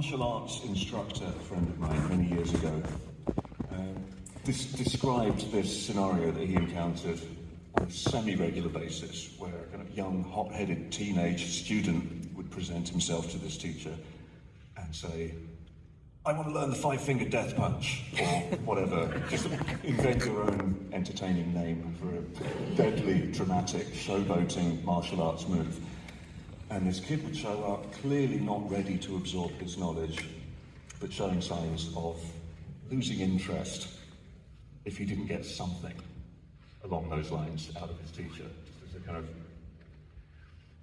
Martial arts instructor, a friend of mine, many years ago, described this scenario that he encountered on a semi-regular basis, where a kind of young, hot-headed teenage student would present himself to this teacher and say, "I want to learn the five-finger death punch," or whatever. Just invent your own entertaining name for a deadly, dramatic, showboating martial arts move. And this kid would show up, clearly not ready to absorb this knowledge, but showing signs of losing interest if he didn't get something along those lines out of his teacher. This is a kind of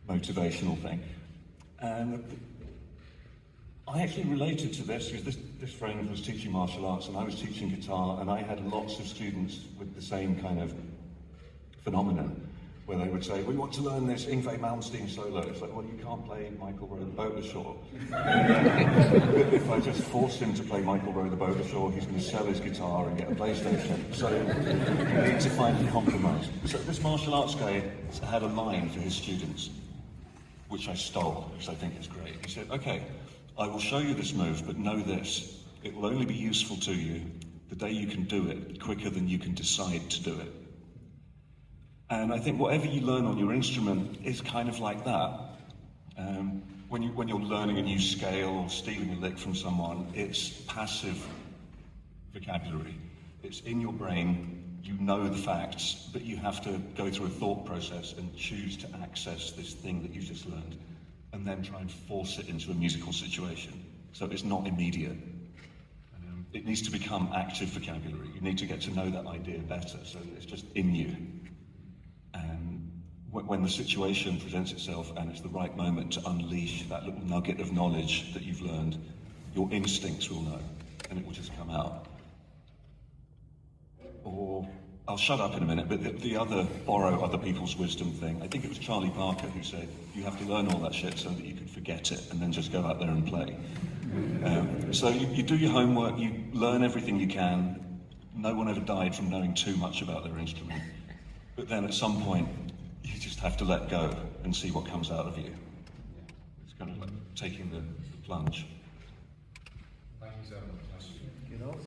motivational thing. And I actually related to this because this friend was teaching martial arts and I was teaching guitar, and I had lots of students with the same kind of phenomenon, where they would say, "We want to learn this Yngwie Malmsteen solo." It's like, well, you can't play Michael Rowe the Boat Ashore. If I just force him to play Michael Rowe the Boat Ashore, he's going to sell his guitar and get a PlayStation. So you need to find a compromise. So this martial arts guy had a line for his students, which I stole, because I think it's great. He said, "Okay, I will show you this move, but know this, it will only be useful to you the day you can do it quicker than you can decide to do it." And I think whatever you learn on your instrument is kind of like that. When you're learning a new scale or stealing a lick from someone, it's passive vocabulary. It's in your brain, you know the facts, but you have to go through a thought process and choose to access this thing that you just learned, and then try and force it into a musical situation. So it's not immediate. It needs to become active vocabulary. You need to get to know that idea better, so that it's just in you. And when the situation presents itself and it's the right moment to unleash that little nugget of knowledge that you've learned, your instincts will know, and it will just come out. Or, I'll shut up in a minute, but the other borrow other people's wisdom thing, I think it was Charlie Parker who said, you have to learn all that shit so that you can forget it and then just go out there and play. So you do your homework, you learn everything you can. No one ever died from knowing too much about their instrument. But then at some point, you just have to let go and see what comes out of you. It's kind of like taking the plunge. Thank you so much.